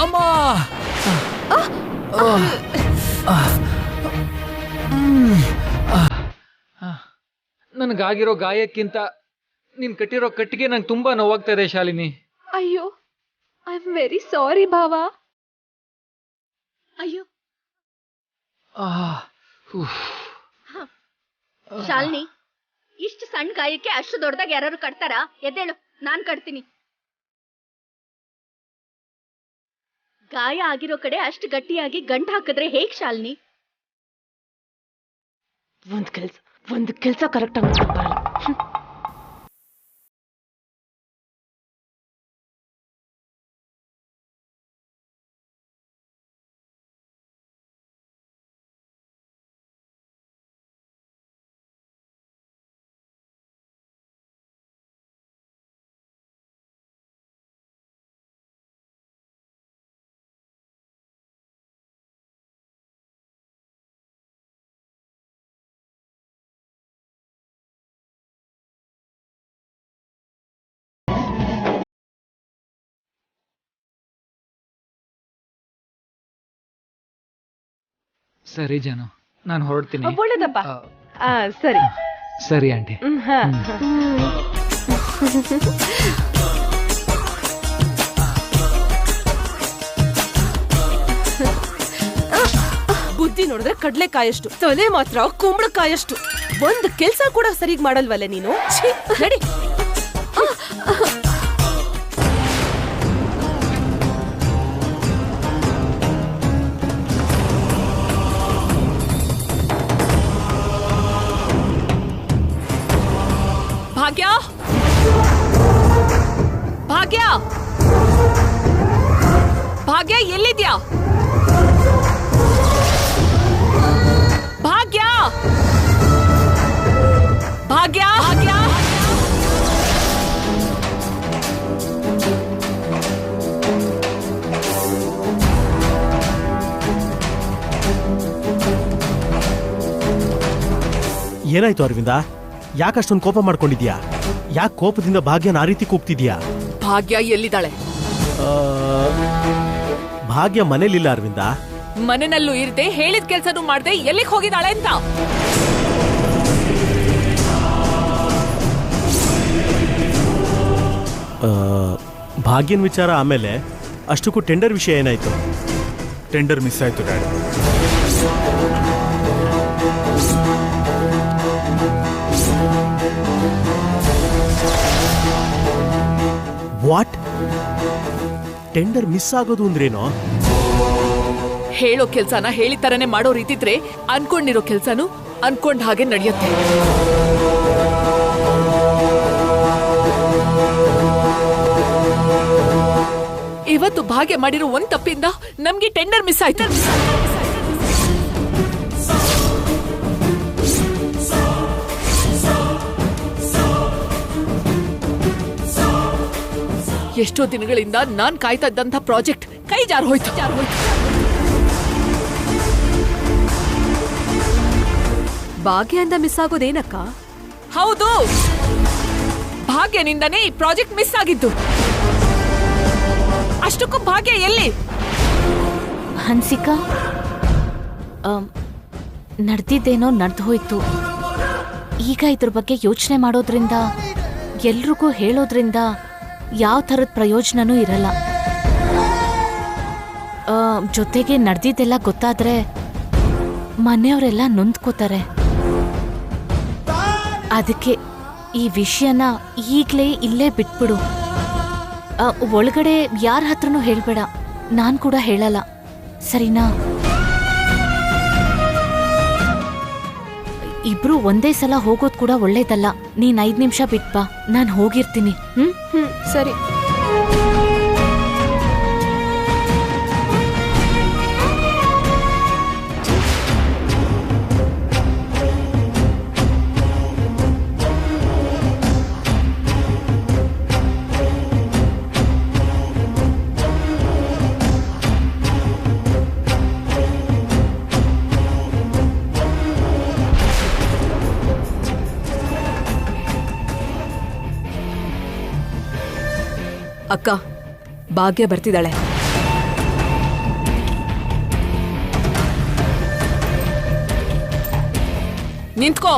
ಅಮ್ಮ ನನಗಾಗಿರೋ ಗಾಯಕ್ಕಿಂತ ನೀನ್ ಕಟ್ಟಿರೋ ಕಟ್ಟಿಗೆ ನಂಗೆ ತುಂಬಾ ನೋವಾಗ್ತಾ ಇದೆ ಶಾಲಿನಿ. ಅಯ್ಯೋ, ಐ ಆಮ್ ವೆರಿ ಸಾರಿ ಭಾವ. ಅಯ್ಯೋ ಶಾಲಿನಿ, ಇಷ್ಟು ಸಣ್ಣ ಗಾಯಕ್ಕೆ ಅಷ್ಟು ದೊಡ್ಡದಾಗಿ ಯಾರು ಕಟ್ತಾರಾ? ಎದ್ದೇಳು, ನಾನ್ ಕಟ್ತೀನಿ. ಗಾಯ ಆಗಿರೋ ಕಡೆ ಅಷ್ಟು ಗಟ್ಟಿಯಾಗಿ ಗಂಟು ಹಾಕಿದ್ರೆ ಹೇಗ್ ಶಾಲಿನಿ? ಒಂದ್ ಕೆಲ್ಸ ಕರೆಕ್ಟ್ ಆಗಿ ಬರಲ್ಲ. ಸರಿ ಜಾನು, ನಾನು ಹೊರಡ್ತೀನಿ. ಒಳ್ಳೇದಪ್ಪ. ಸರಿ ಸರಿ ಆಂಟಿ. ಬುದ್ಧಿ ನೋಡಿದ್ರೆ ಕಡ್ಲೆಕಾಯಷ್ಟು, ತಲೆ ಮಾತ್ರ ಕುಂಬಳಕಾಯಷ್ಟು. ಒಂದು ಕೆಲ್ಸ ಕೂಡ ಸರಿಗ್ ಮಾಡಲ್ವಲ್ಲ ನೀನು. ನಡಿ. ಭಾಗ್ಯ, ಭಾಗ್ಯ, ಭಾಗ್ಯ ಎಲ್ಲಿದ್ಯಾ? ಭಾಗ್ಯ, ಭಾಗ್ಯ, ಭಾಗ್ಯ. ಏನಾಯ್ತು ಅರವಿಂದ? ಯಾಕಷ್ಟೊಂದು ಕೋಪ ಮಾಡ್ಕೊಂಡಿದ್ಯಾ? ಯಾಕೆ ಕೋಪದಿಂದ ಭಾಗ್ಯನ ಆ ರೀತಿ ಕೂಗ್ತಿದ್ಯಾ? ಭಾಗ್ಯ ಎಲ್ಲಿದ್ದಾಳೆ? ಭಾಗ್ಯ ಮನೇಲಿಲ್ಲ ಅರವಿಂದ. ಮನೆಯಲ್ಲೂ ಇರದೆ ಹೇಳಿದ ಕೆಲ್ಸನೂ ಮಾಡ್ದೆ ಎಲ್ಲಿಗೆ ಹೋಗಿದ್ದಾಳೆ ಅಂತ. ಭಾಗ್ಯನ ವಿಚಾರ ಆಮೇಲೆ, ಅಷ್ಟಕ್ಕೂ ಟೆಂಡರ್ ವಿಷಯ ಏನಾಯ್ತು? ಟೆಂಡರ್ ಮಿಸ್ ಆಯ್ತು ಡ್ಯಾಡಿ. ವಾಟ್? ಟೆಂಡರ್ ಮಿಸ್ ಆಗೋದು ಅಂದ್ರೇನೋ? ಹೇಳೋ ಕೆಲ್ಸನ ಹೇಳಿದ ತರನೇ ಮಾಡೋ ರೀತಿದ್ರೆ ಅನ್ಕೊಂಡಿರೋ ಕೆಲ್ಸನು ಅನ್ಕೊಂಡ್ ಹಾಗೆ ನಡೆಯುತ್ತೆ. ಇವತ್ತು ಭಾಗ್ಯ ಮಾಡಿರೋ ಒಂದ್ ತಪ್ಪಿಂದ ನಮ್ಗೆ ಟೆಂಡರ್ ಮಿಸ್ ಆಯ್ತು. ಎಷ್ಟೋ ದಿನಗಳಿಂದ ನಾನ್ ಕಾಯ್ತಾ ಇದ್ದಂತ ಪ್ರಾಜೆಕ್ಟ್ ಕೈ ಜಾರ್ ಹೋಯ್ತು. ಭಾಗ್ಯದಿಂದ ಮಿಸ್ ಆಗೋದೇನಕ್ಕ? ಹೌದು, ಭಾಗ್ಯನಿಂದನೇ ಈ ಪ್ರಾಜೆಕ್ಟ್ ಮಿಸ್ ಆಗಿದ್ದು. ಅಷ್ಟಕ್ಕೂ ಭಾಗ್ಯ ಎಲ್ಲಿ? ಹನ್ಸಿಕಾ, ನಡೆದಿದ್ದೇನೋ ನಡೆದು ಹೋಯ್ತು. ಈಗ ಇದ್ರ ಬಗ್ಗೆ ಯೋಚನೆ ಮಾಡೋದ್ರಿಂದ, ಎಲ್ರಿಗೂ ಹೇಳೋದ್ರಿಂದ ಯಾವ ಥರದ ಪ್ರಯೋಜನನೂ ಇರಲ್ಲ. ಜೊತೆಗೆ ನಡೆದಿದ್ದೆಲ್ಲ ಗೊತ್ತಾದ್ರೆ ಮನೆಯವರೆಲ್ಲ ನೊಂದ್ಕೋತಾರೆ. ಅದಕ್ಕೆ ಈ ವಿಷಯನ ಈಗಲೇ ಇಲ್ಲೇ ಬಿಟ್ಬಿಡು. ಒಳಗಡೆ ಯಾರ ಹತ್ರನೂ ಹೇಳ್ಬೇಡ, ನಾನ್ ಕೂಡ ಹೇಳಲ್ಲ, ಸರಿನಾ? ಇಬ್ರು ಒಂದೇ ಸಲ ಹೋಗೋದ್ ಕೂಡ ಒಳ್ಳೇದಲ್ಲ. ನೀನ್ 5 ನಿಮಿಷ ಬಿಟ್ಬಾ, ನಾನ್ ಹೋಗಿರ್ತೀನಿ. ಸರಿ. ಅಕ್ಕ, ಭಾಗ್ಯ ಬರ್ತಿದ್ದಾಳೆ. ನಿಂತ್ಕೋ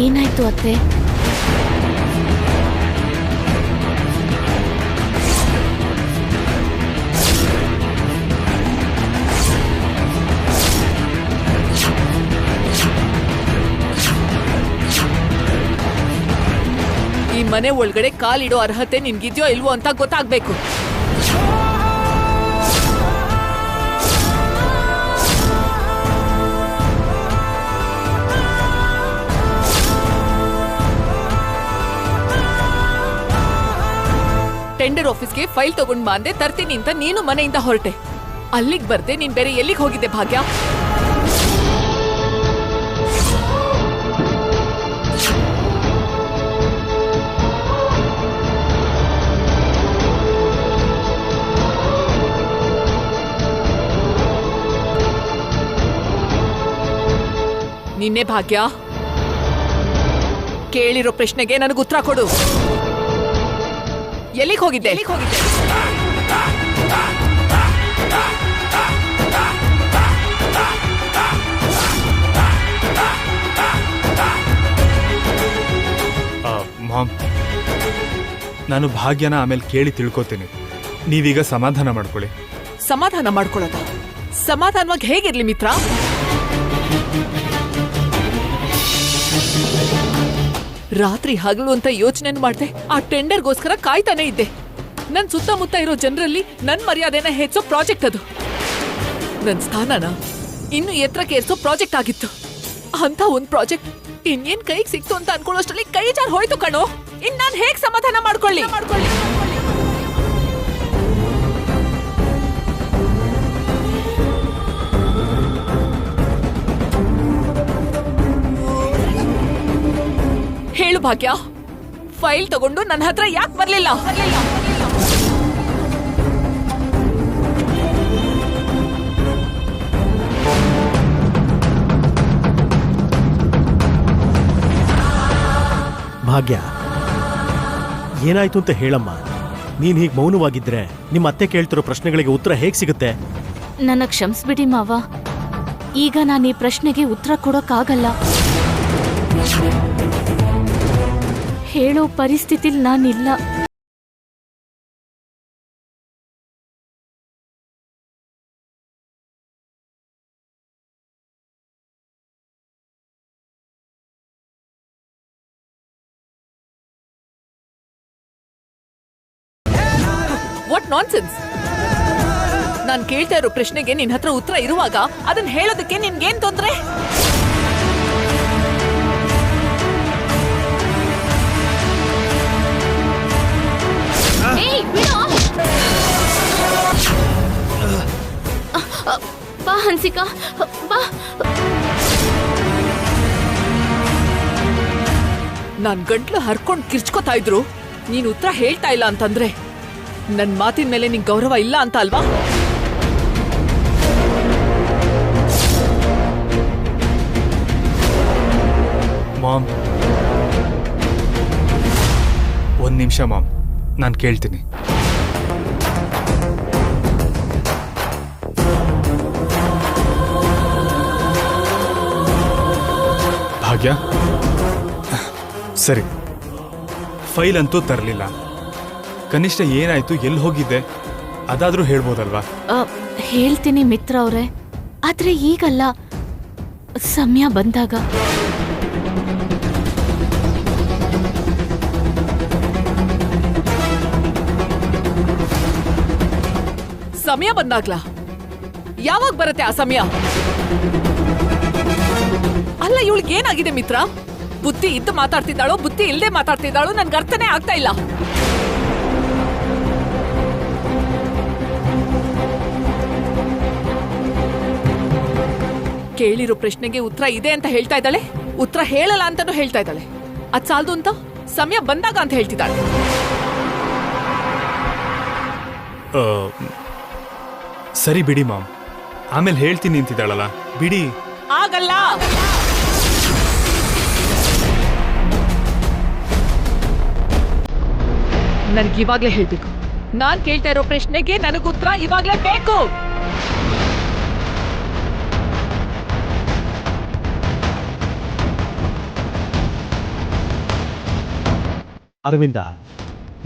ಏನಾಯ್ತು ಅತ್ತೆ? ಈ ಮನೆ ಒಳಗಡೆ ಕಾಲಿಡೋ ಅರ್ಹತೆ ನಿನ್ಗಿದ್ಯೋ ಇಲ್ವೋ ಅಂತ ಗೊತ್ತಾಗ್ಬೇಕು. ಟೆಂಡರ್ ಆಫೀಸ್ಗೆ ಫೈಲ್ ತಗೊಂಡ್ ಬಂದೆ ತರ್ತೀನಿ ಅಂತ ನೀನು ಮನೆಯಿಂದ ಹೊರಟೆ. ಅಲ್ಲಿಗ್ ಬರ್ದೆ ನೀನ್ ಬೇರೆ ಎಲ್ಲಿಗೆ ಹೋಗಿದ್ದೆ ಭಾಗ್ಯ? ನಿನ್ನೆ ಭಾಗ್ಯ, ಕೇಳಿರೋ ಪ್ರಶ್ನೆಗೆ ನನಗೆ ಉತ್ತರ ಕೊಡು. ಎಲ್ಲಿಗೆ ಹೋಗಿದ್ದೆ? ಮಾಮ್, ನಾನು ಭಾಗ್ಯನ ಆಮೇಲೆ ಕೇಳಿ ತಿಳ್ಕೊತೀನಿ. ನೀವೀಗ ಸಮಾಧಾನ ಮಾಡ್ಕೊಳ್ಳಿ. ಸಮಾಧಾನ ಮಾಡ್ಕೊಳ್ಳೋದ? ಸಮಾಧಾನವಾಗಿ ಹೇಗಿರ್ಲಿ ಮಿತ್ರ? ರಾತ್ರಿ ಹಗಲು ಅಂತ ಯೋಚನೆ ಮಾಡ್ದೆ. ಆ ಟೆಂಡರ್ಗೋಸ್ಕರ ಕಾಯ್ತಾನೆ ಇದ್ದೆ. ನನ್ ಸುತ್ತಮುತ್ತ ಇರೋ ಜನರಲ್ಲಿ ನನ್ ಮರ್ಯಾದೆನ ಹೆಚ್ಚೋ ಪ್ರಾಜೆಕ್ಟ್ ಅದು. ನನ್ ಸ್ಥಾನನ ಇನ್ನು ಎತ್ತರಕ್ಕೆ ಏರ್ಸೋ ಪ್ರಾಜೆಕ್ಟ್ ಆಗಿತ್ತು. ಅಂತ ಒಂದ್ ಪ್ರಾಜೆಕ್ಟ್ ಇನ್ನೇನ್ ಕೈಗೆ ಸಿಕ್ತು ಅಂತ ಅನ್ಕೊಳ್ಳೋಷ್ಟರಲ್ಲಿ ಕೈ ಜಾರ್ ಹೋಯ್ತು ಕಣೋ. ಇನ್ ನಾನ್ ಹೇಗ್ ಸಮಾಧಾನ ಮಾಡ್ಕೊಳ್ಳಿ? ಹೇಳು ಭಾಗ್ಯ, ಫೈಲ್ ತಗೊಂಡು ನನ್ನ ಹತ್ರ ಯಾಕೆ ಬರ್ಲಿಲ್ಲ? ಭಾಗ್ಯ, ಏನಾಯ್ತು ಅಂತ ಹೇಳಮ್ಮ. ನೀನ್ ಹೀಗೆ ಮೌನವಾಗಿದ್ರೆ ನಿಮ್ಮ ಅತ್ತೆ ಕೇಳ್ತಿರೋ ಪ್ರಶ್ನೆಗಳಿಗೆ ಉತ್ತರ ಹೇಗ್ ಸಿಗುತ್ತೆ? ನನ್ನ ಕ್ಷಮಿಸ್ಬಿಡಿ ಮಾವ. ಈಗ ನಾನು ಈ ಪ್ರಶ್ನೆಗೆ ಉತ್ತರ ಕೊಡೋಕ್ಕಾಗಲ್ಲ. ಹೇಳೋ ಪರಿಸ್ಥಿತಿಲಿ ನಾನಿಲ್ಲ. What nonsense! ನಾನ್ ಕೇಳ್ತಾ ಇರೋ ಪ್ರಶ್ನೆಗೆ ನಿನ್ ಹತ್ರ ಉತ್ತರ ಇರುವಾಗ ಅದನ್ನ ಹೇಳೋದಕ್ಕೆ ನಿನ್ಗೇನ್ ತೊಂದ್ರೆ? ಬಾ ಹನ್ಸಿಕಾ, ಬಾ. ನಾನ್ ಗಂಟ್ಲು ಹರ್ಕೊಂಡ್ ಕಿರ್ಚ್ಕೋತಾ ಇದ್ರು ನೀನ್ ಉತ್ತರ ಹೇಳ್ತಾ ಇಲ್ಲ ಅಂತಂದ್ರೆ ನನ್ ಮಾತಿನ ಮೇಲೆ ನಿಂಗ್ ಗೌರವ ಇಲ್ಲ ಅಂತ ಅಲ್ವಾ? ಮಾಮ್, ಒಂದ್ ನಿಮಿಷ ಮಾಮ್, ನಾನು ಕೇಳ್ತೀನಿ. ಭಾಗ್ಯ, ಸರಿ, ಫೈಲ್ ಅಂತೂ ತರಲಿಲ್ಲ. ಕನಿಷ್ಠ ಏನಾಯ್ತು, ಎಲ್ಲಿ ಹೋಗಿದ್ದೆ ಅದಾದ್ರೂ ಹೇಳ್ಬೋದಲ್ವಾ? ಹೇಳ್ತೀನಿ ಮಿತ್ರ ಅವ್ರೆ, ಆದ್ರೆ ಈಗಲ್ಲ, ಸಮಯ ಬಂದಾಗ. ಸಮಯ ಬಂದಾಗ್ಲಾ? ಯಾವಾಗ ಬರುತ್ತೆ ಆ ಸಮಯ? ಅಲ್ಲ, ಇವಳಿಗೆ ಏನಾಗಿದೆ ಮಿತ್ರ? ಬುದ್ಧಿ ಇದ್ದು ಮಾತಾಡ್ತಿದ್ದಾಳೋ ಬುದ್ಧಿ ಇಲ್ಲದೆ ಮಾತಾಡ್ತಿದ್ದಾಳೋ ನನ್ಗೆ ಅರ್ಥನೇ ಆಗ್ತಾ ಇಲ್ಲ. ಕೇಳಿರೋ ಪ್ರಶ್ನೆಗೆ ಉತ್ತರ ಇದೆ ಅಂತ ಹೇಳ್ತಾ ಇದ್ದಾಳೆ, ಉತ್ತರ ಹೇಳಲ್ಲ ಅಂತಾನು ಹೇಳ್ತಾ ಇದ್ದಾಳೆ. ಅದ್ ಸಾಲದು ಅಂತ ಸಮಯ ಬಂದಾಗ ಅಂತ ಹೇಳ್ತಿದ್ದಾಳೆ. ಸರಿ ಬಿಡಿ ಮಾಮ್, ಆಮೇಲೆ ಹೇಳ್ತೀನಿ ಅಂತಿದ್ದಾಳಲ್ಲ, ಬಿಡಿ. ಆಗಲ್ಲ. ನನ್ಗೆ ಇವಾಗ್ಲೇ ಹೇಳ್ಬೇಕು. ನಾನ್ ಕೇಳ್ತಾ ಇರೋ ಪ್ರಶ್ನೆಗೆ ನನಗ್ ಉತ್ತರ ಇವಾಗ್ಲೇ ಬೇಕು. ಅರವಿಂದ,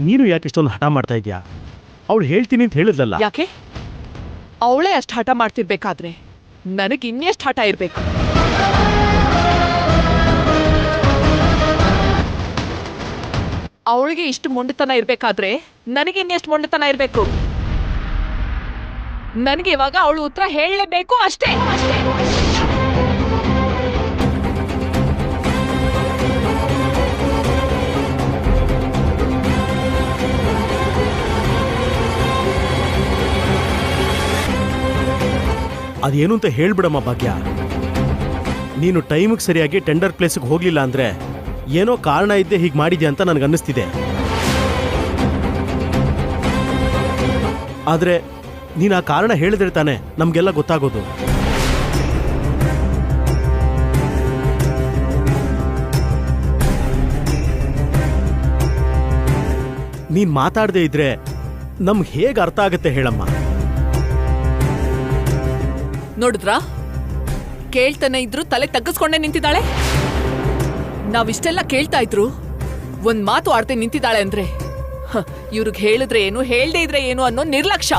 ನೀನು ಯಾಕೆ ಇಷ್ಟೊಂದು ಹಠ ಮಾಡ್ತಾ ಇದೀಯಾ? ಅವಳು ಹೇಳ್ತೀನಿ ಅಂತ ಹೇಳಿದ್ಲಲ್ಲ. ಯಾಕೆ? ಅವಳೇ ಅಷ್ಟು ಹಠ ಮಾಡ್ತಿರ್ಬೇಕಾದ್ರೆ ನನಗೆ ಇನ್ನೆಷ್ಟು ಹಠ ಇರ್ಬೇಕು? ಅವಳಿಗೆ ಇಷ್ಟು ಮೊಂಡತನ ಇರ್ಬೇಕಾದ್ರೆ ನನಗೆ ಇನ್ನೆಷ್ಟು ಮೊಂಡತನ ಇರ್ಬೇಕು? ನನಗೆ ಇವಾಗ ಅವಳು ಉತ್ತರ ಹೇಳಲೇಬೇಕು, ಅಷ್ಟೇ. ಅದೇನು ಅಂತ ಹೇಳ್ಬಿಡಮ್ಮ ಭಾಗ್ಯ. ನೀನು ಟೈಮಿಗೆ ಸರಿಯಾಗಿ ಟೆಂಡರ್ ಪ್ಲೇಸ್ಗೆ ಹೋಗ್ಲಿಲ್ಲ ಅಂದ್ರೆ ಏನೋ ಕಾರಣ ಇದ್ದೇ ಹೀಗೆ ಮಾಡಿದ್ಯಾ ಅಂತ ನನಗನ್ನಿಸ್ತಿದೆ. ಆದ್ರೆ ನೀನು ಆ ಕಾರಣ ಹೇಳಿದ್ರೆ ತಾನೆ ನಮಗೆಲ್ಲ ಗೊತ್ತಾಗೋದು. ನೀನ್ ಮಾತಾಡದೇ ಇದ್ರೆ ನಮ್ಗೆ ಹೇಗೆ ಅರ್ಥ ಆಗತ್ತೆ ಹೇಳಮ್ಮ? ನೋಡಿದ್ರಾ? ಕೇಳ್ತಾನೆ ಇದ್ರು ತಲೆ ತಗ್ಗಿಸ್ಕೊಂಡೆ ನಿಂತಿದ್ದಾಳೆ. ನಾವಿಷ್ಟೆಲ್ಲ ಕೇಳ್ತಾ ಇದ್ರು ಒಂದ್ ಮಾತು ಆಡ್ತೆ ನಿಂತಿದ್ದಾಳೆ ಅಂದ್ರೆ ಇವ್ರಿಗೆ ಹೇಳಿದ್ರೆ ಏನು, ಹೇಳ್ದೇ ಇದ್ರೆ ಏನು ಅನ್ನೋ ನಿರ್ಲಕ್ಷ್ಯ.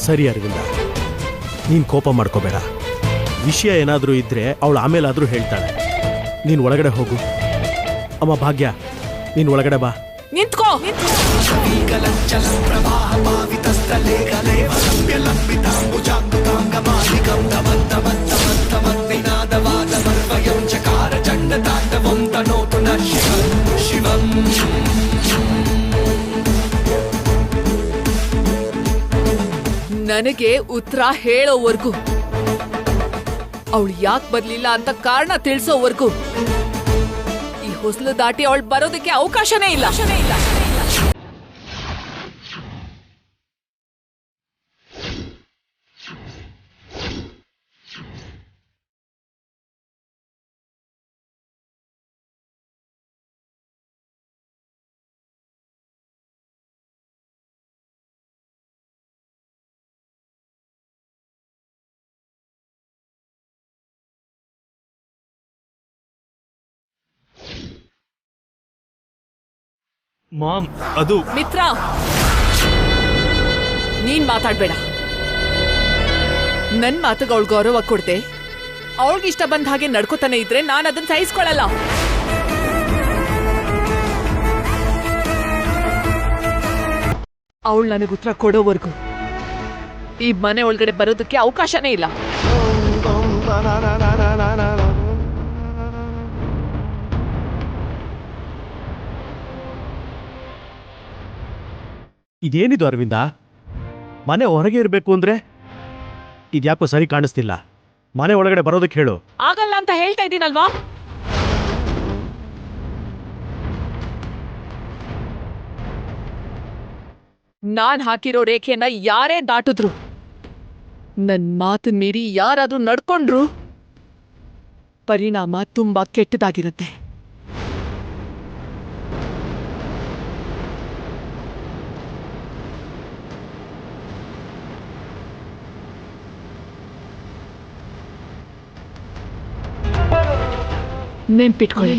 ಸರಿ ಅರವಿಂದ, ನೀನ್ ಕೋಪ ಮಾಡ್ಕೋಬೇಡ. ವಿಷಯ ಏನಾದ್ರೂ ಇದ್ರೆ ಅವಳು ಆಮೇಲಾದ್ರೂ ಹೇಳ್ತಾಳೆ. ನೀನ್ ಒಳಗಡೆ ಹೋಗು. ಅಮ್ಮ ಭಾಗ್ಯ, ನೀನ್ ಒಳಗಡೆ ಬಾ. ನಿಂತ್ಕೋ. ನನಗೆ ಉತ್ತರ ಹೇಳೋವರೆಗೂ, ಅವಳು ಯಾಕೆ ಬರ್ಲಿಲ್ಲ ಅಂತ ಕಾರಣ ತಿಳಿಸೋವರೆಗೂ ಈ ಹೊಸಲು ದಾಟಿ ಅವಳು ಬರೋದಕ್ಕೆ ಅವಕಾಶನೇ ಇಲ್ಲ. ಮಾಮ್, ಅದು ಮಿತ್ರ, ನೀನ್ ಮಾತಾಡ್ಬೇಡ. ನನ್ ಮಾತುಗ ಅವಳು ಗೌರವ ಕೊಡ್ದೆ ಅವಳಿಗೆ ಇಷ್ಟ ಬಂದ ಹಾಗೆ ನಡ್ಕೋತಾನೆ ಇದ್ರೆ ನಾನು ಅದನ್ನ ಸಹಿಸ್ಕೊಳ್ಳಲ್ಲ. ಅವಳು ನನಗೆ ಉತ್ತರ ಕೊಡೋವರೆಗೂ ಈ ಮನೆ ಒಳಗಡೆ ಬರೋದಕ್ಕೆ ಅವಕಾಶನೇ ಇಲ್ಲ. ಇದೇನಿದು ಅರವಿಂದ? ಮನೆ ಹೊರಗೆ ಇರಬೇಕು ಅಂದ್ರೆ ಇದ್ಯಾಕೋ ಸರಿ ಕಾಣಿಸ್ತಿಲ್ಲ. ಮನೆ ಒಳಗಡೆ ಬರೋದಕ್ಕೆ ಹೇಳು. ಆಗಲ್ಲ ಅಂತ ಹೇಳ್ತಾ ಇದ್ದೀನಲ್ವಾ? ನಾನ್ ಹಾಕಿರೋ ರೇಖೆಯನ್ನ ಯಾರೇ ದಾಟಿದ್ರು, ನನ್ ಮಾತು ಮೀರಿ ಯಾರಾದ್ರೂ ನಡ್ಕೊಂಡ್ರು ಪರಿಣಾಮ ತುಂಬಾ ಕೆಟ್ಟದಾಗಿರುತ್ತೆ. ನೆನ್ಪಿಟ್ಕೊಳ್ಳಿ.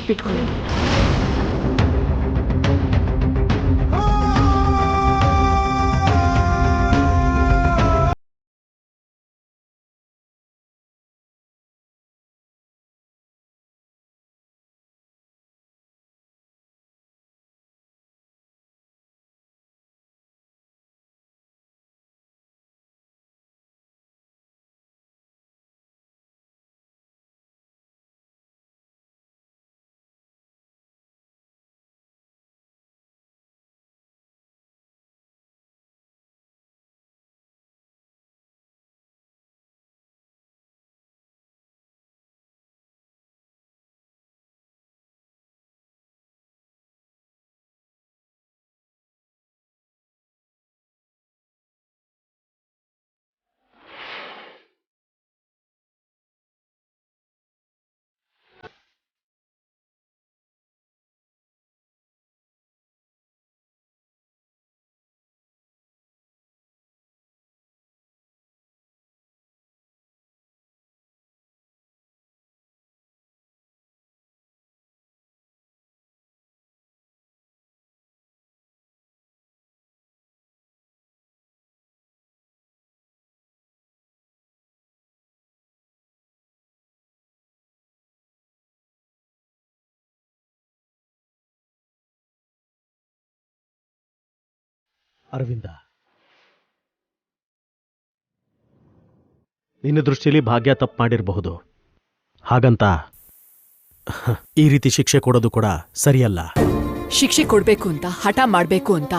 ಅರವಿಂದ, ನಿನ್ನ ದೃಷ್ಟಿಯಲ್ಲಿ ಭಾಗ್ಯ ತಪ್ಪು ಮಾಡಿರಬಹುದು. ಹಾಗಂತ ಈ ರೀತಿ ಶಿಕ್ಷೆ ಕೊಡೋದು ಕೂಡ ಸರಿಯಲ್ಲ. ಶಿಕ್ಷೆ ಕೊಡ್ಬೇಕು ಅಂತ ಹಠ ಮಾಡ್ಬೇಕು ಅಂತ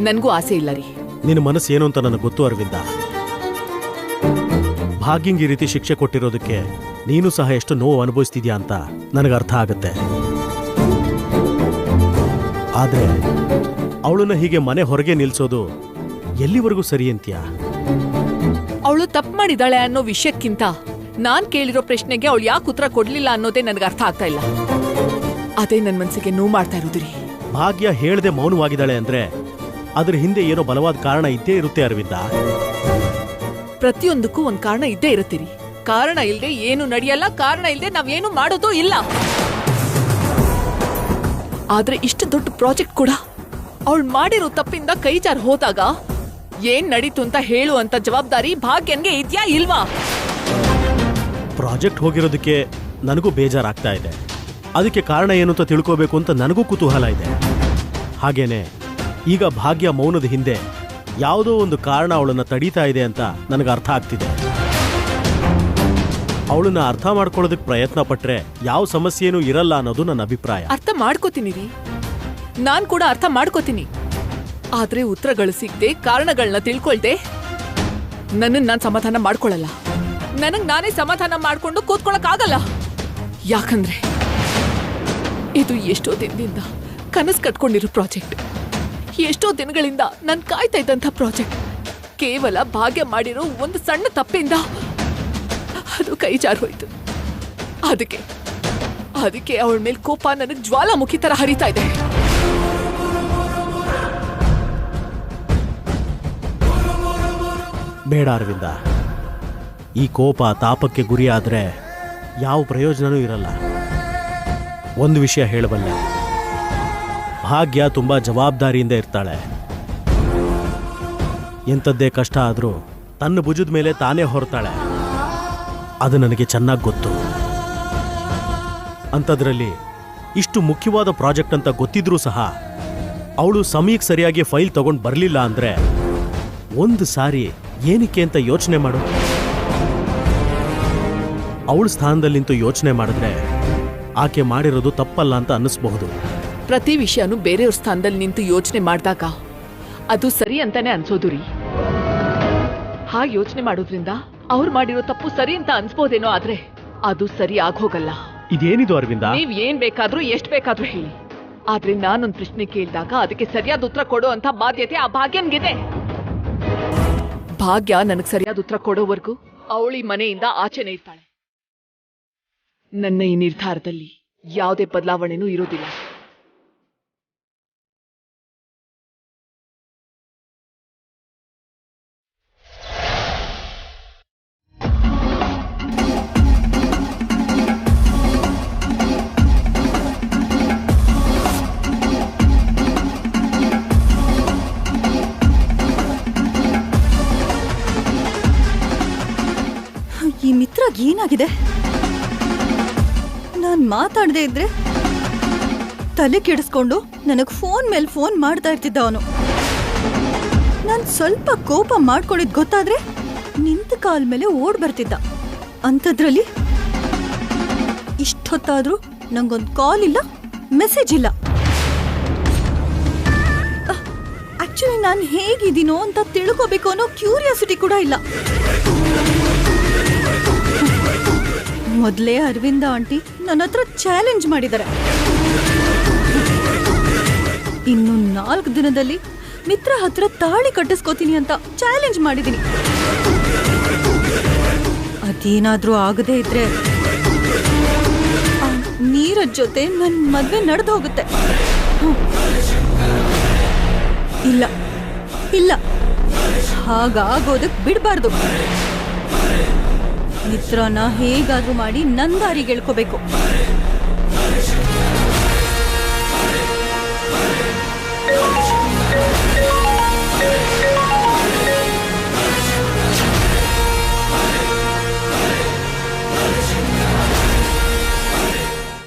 ನನ್ಗೂ ಆಸೆ ಇಲ್ಲ ರೀ. ನಿನ್ನ ಮನಸ್ಸು ಏನು ಅಂತ ನನಗೆ ಗೊತ್ತು ಅರವಿಂದ. ಭಾಗ್ಯಂಗೆ ಈ ರೀತಿ ಶಿಕ್ಷೆ ಕೊಟ್ಟಿರೋದಕ್ಕೆ ನೀನು ಸಹ ಎಷ್ಟು ನೋವು ಅನುಭವಿಸ್ತಿದ್ಯಾ ಅಂತ ನನಗೆ ಅರ್ಥ ಆಗುತ್ತೆ. ಆದ್ರೆ ಅವಳನ್ನ ಹೀಗೆ ಮನೆ ಹೊರಗೆ ನಿಲ್ಸೋದು ಎಲ್ಲಿವರೆಗೂ ಸರಿ ಅಂತೀಯ? ಅವಳು ತಪ್ಪು ಮಾಡಿದಾಳೆ ಅನ್ನೋ ವಿಷಯಕ್ಕಿಂತ ನಾನ್ ಕೇಳಿರೋ ಪ್ರಶ್ನೆಗೆ ಅವಳು ಯಾಕೆ ಉತ್ತರ ಕೊಡ್ಲಿಲ್ಲ ಅನ್ನೋದೇ ನನಗೆ ಅರ್ಥ ಆಗ್ತಾ ಇಲ್ಲ. ಅದೇ ನನ್ ಮನ್ಸಿಗೆ ನೋವು ಮಾಡ್ತಾ ಇರೋದ್ರಿ. ಭಾಗ್ಯ ಹೇಳ್ದೆ ಮೌನವಾಗಿದ್ದಾಳೆ ಅಂದ್ರೆ ಅದ್ರ ಹಿಂದೆ ಏನೋ ಬಲವಾದ ಕಾರಣ ಇದ್ದೇ ಇರುತ್ತೆ ಅರವಿಂದ. ಪ್ರತಿಯೊಂದಕ್ಕೂ ಒಂದ್ ಕಾರಣ ಇದ್ದೇ ಇರುತ್ತೀರಿ. ಕಾರಣ ಇಲ್ದೆ ಏನು ನಡೆಯಲ್ಲ, ಕಾರಣ ಇಲ್ದೆ ನಾವೇನು ಮಾಡೋದು ಇಲ್ಲ. ಆದ್ರೆ ಇಷ್ಟು ದೊಡ್ಡ ಪ್ರಾಜೆಕ್ಟ್ ಕೂಡ ಅವಳು ಮಾಡಿರೋ ತಪ್ಪಿಂದ ಕೈ ಜಾರ್ ಹೋದಾಗ ಏನ್ ನಡೀತು ಅಂತ ಹೇಳುವಂತ ಜವಾಬ್ದಾರಿ ಭಾಗ್ಯನ್ಗೆ ಇದ್ಯಾ ಇಲ್ವಾ? ಪ್ರಾಜೆಕ್ಟ್ ಹೋಗಿರೋದಕ್ಕೆ ನನಗೂ ಬೇಜಾರಾಗ್ತಾ ಇದೆ. ಅದಕ್ಕೆ ಕಾರಣ ಏನು ಅಂತ ತಿಳ್ಕೋಬೇಕು ಅಂತ ನನಗೂ ಕುತೂಹಲ ಇದೆ. ಹಾಗೇನೆ ಈಗ ಭಾಗ್ಯ ಮೌನದ ಹಿಂದೆ ಯಾವುದೋ ಒಂದು ಕಾರಣ ಅವಳನ್ನ ತಡೀತಾ ಇದೆ ಅಂತ ನನಗೆ ಅರ್ಥ ಆಗ್ತಿದೆ. ಅವಳನ್ನ ಅರ್ಥ ಮಾಡ್ಕೊಳ್ಳೋದಕ್ಕೆ ಪ್ರಯತ್ನ ಪಟ್ರೆ ಯಾವ ಸಮಸ್ಯೆನೂ ಇರಲ್ಲ ಅನ್ನೋದು ನನ್ನ ಅಭಿಪ್ರಾಯ. ಅರ್ಥ ಮಾಡ್ಕೋತೀನಿ ರೀ, ನಾನ್ ಕೂಡ ಅರ್ಥ ಮಾಡ್ಕೋತೀನಿ. ಆದ್ರೆ ಉತ್ತರಗಳು ಸಿಗದೆ ಕಾರಣಗಳನ್ನ ತಿಳ್ಕೊಳ್ದೆ ನನ್ನನ್ನು ನಾನು ಸಮಾಧಾನ ಮಾಡ್ಕೊಳ್ಳಲ್ಲ. ನನಗ್ ನಾನೇ ಸಮಾಧಾನ ಮಾಡ್ಕೊಂಡು ಕೂತ್ಕೊಳಕ್ ಆಗಲ್ಲ. ಯಾಕಂದ್ರೆ ಇದು ಎಷ್ಟೋ ದಿನದಿಂದ ಕನಸು ಕಟ್ಕೊಂಡಿರೋ ಪ್ರಾಜೆಕ್ಟ್, ಎಷ್ಟೋ ದಿನಗಳಿಂದ ನನ್ ಕಾಯ್ತಾ ಇದ್ದಂಥ ಪ್ರಾಜೆಕ್ಟ್. ಕೇವಲ ಭಾಗ್ಯ ಮಾಡಿರೋ ಒಂದು ಸಣ್ಣ ತಪ್ಪಿಂದ ಅದು ಕೈ ಜಾರ್ ಹೋಯ್ತು. ಅದಕ್ಕೆ ಅವಳ ಮೇಲೆ ಕೋಪ ನನಗ್ ಜ್ವಾಲಾಮುಖಿ ತರ ಹರಿತಾ ಇದೆ. ಬೇಡ ಅರವಿಂದ, ಈ ಕೋಪ ತಾಪಕ್ಕೆ ಗುರಿಯಾದ್ರೆ ಯಾವ ಪ್ರಯೋಜನವೂ ಇರಲ್ಲ. ಒಂದು ವಿಷಯ ಹೇಳಬಲ್ಲೆ, ಭಾಗ್ಯ ತುಂಬಾ ಜವಾಬ್ದಾರಿಯಿಂದ ಇರ್ತಾಳೆ. ಎಂಥದ್ದೇ ಕಷ್ಟ ಆದ್ರೂ ತನ್ನ ಭುಜದ ಮೇಲೆ ತಾನೇ ಹೊರತಾಳೆ. ಅದು ನನಗೆ ಚೆನ್ನಾಗಿ ಗೊತ್ತು. ಅಂಥದ್ರಲ್ಲಿ ಇಷ್ಟು ಮುಖ್ಯವಾದ ಪ್ರಾಜೆಕ್ಟ್ ಅಂತ ಗೊತ್ತಿದ್ರೂ ಸಹ ಅವಳು ಸಮಯಕ್ಕೆ ಸರಿಯಾಗಿ ಫೈಲ್ ತಗೊಂಡು ಬರಲಿಲ್ಲ ಅಂದ್ರೆ ಒಂದು ಸಾರಿ ಏನಕ್ಕೆ ಅಂತ ಯೋಚನೆ ಮಾಡು. ಅವಳ ಸ್ಥಾನದಲ್ಲಿ ನಿಂತು ಯೋಚನೆ ಮಾಡಿದ್ರೆ ಆಕೆ ಮಾಡಿರೋದು ತಪ್ಪಲ್ಲ ಅಂತ ಅನ್ನಿಸ್ಬಹುದು. ಪ್ರತಿ ವಿಷಯನೂ ಬೇರೆಯವ್ರ ಸ್ಥಾನದಲ್ಲಿ ನಿಂತು ಯೋಚನೆ ಮಾಡಿದಾಗ ಅದು ಸರಿ ಅಂತಾನೆ ಅನ್ಸೋದು ರೀ. ಹಾಗೆ ಯೋಚನೆ ಮಾಡೋದ್ರಿಂದ ಅವ್ರು ಮಾಡಿರೋ ತಪ್ಪು ಸರಿ ಅಂತ ಅನ್ಸ್ಬೋದೇನೋ, ಆದ್ರೆ ಅದು ಸರಿ ಆಗೋಗಲ್ಲ. ಇದೇನಿದು ಅರವಿಂದ? ನೀವ್ ಏನ್ ಬೇಕಾದ್ರೂ ಎಷ್ಟ್ ಬೇಕಾದ್ರೂ ಹೇಳಿ, ಆದ್ರೆ ನಾನೊಂದ್ ಪ್ರಶ್ನೆ ಕೇಳಿದಾಗ ಅದಕ್ಕೆ ಸರಿಯಾದ ಉತ್ತರ ಕೊಡೋ ಅಂತ ಬಾಧ್ಯತೆ ಆ ಭಾಗ್ಯನ್ಗಿದೆ. ಭಾಗ್ಯ ನನಗ್ ಸರಿಯಾದ ಉತ್ತರ ಕೊಡೋವರೆಗೂ ಅವಳಿ ಮನೆಯಿಂದ ಆಚೆನೆ ಇರ್ತಾಳೆ. ನನ್ನ ಈ ನಿರ್ಧಾರದಲ್ಲಿ ಯಾವುದೇ ಬದಲಾವಣೆನೂ ಇರೋದಿಲ್ಲ. ಈ ಮಿತ್ರಗ್ ಏನಾಗಿದೆ? ನಾನ್ ಮಾತಾಡದೆ ಇದ್ರೆ ತಲೆ ಕೆಡಿಸ್ಕೊಂಡು ನನಗ್ ಫೋನ್ ಮೇಲೆ ಫೋನ್ ಮಾಡ್ತಾ ಇರ್ತಿದ್ದ ಅವನು. ನಾನ್ ಸ್ವಲ್ಪ ಕೋಪ ಮಾಡ್ಕೊಂಡಿದ್ ಗೊತ್ತಾದ್ರೆ ನಿಂತ ಕಾಲ್ ಮೇಲೆ ಓಡ್ ಬರ್ತಿದ್ದ. ಅಂಥದ್ರಲ್ಲಿ ಇಷ್ಟೊತ್ತಾದ್ರೂ ನಂಗೊಂದ್ ಕಾಲ್ ಇಲ್ಲ, ಮೆಸೇಜ್ ಇಲ್ಲ. ಆಕ್ಚುಲಿ ನಾನು ಹೇಗಿದ್ದೀನೋ ಅಂತ ತಿಳ್ಕೋಬೇಕು ಅನ್ನೋ ಕ್ಯೂರಿಯಾಸಿಟಿ ಕೂಡ ಇಲ್ಲ. ಮೊದಲೇ ಅರವಿಂದ ಆಂಟಿ ನನ್ನ ಹತ್ರ ಚಾಲೆಂಜ್ ಮಾಡಿದ್ದಾರೆ. ಇನ್ನು 4 ದಿನದಲ್ಲಿ ಮಿತ್ರ ಹತ್ರ ತಾಳಿ ಕಟ್ಟಿಸ್ಕೋತೀನಿ ಅಂತ ಚಾಲೆಂಜ್ ಮಾಡಿದ್ದೀನಿ. ಅದೇನಾದ್ರೂ ಆಗದೇ ಇದ್ರೆ ನೀರಜ್ ಜೊತೆ ನನ್ನ ಮದ್ವೆ ನಡೆದು ಹೋಗುತ್ತೆ. ಇಲ್ಲ ಇಲ್ಲ, ಹಾಗಾಗೋದಕ್ಕೆ ಬಿಡಬಾರ್ದು. ಮಿತ್ರನ ಹೇಗಾದ್ರೂ ಮಾಡಿ ನನ್ನ ದಾರಿಗೆ ಎಳ್ಕೋಬೇಕು.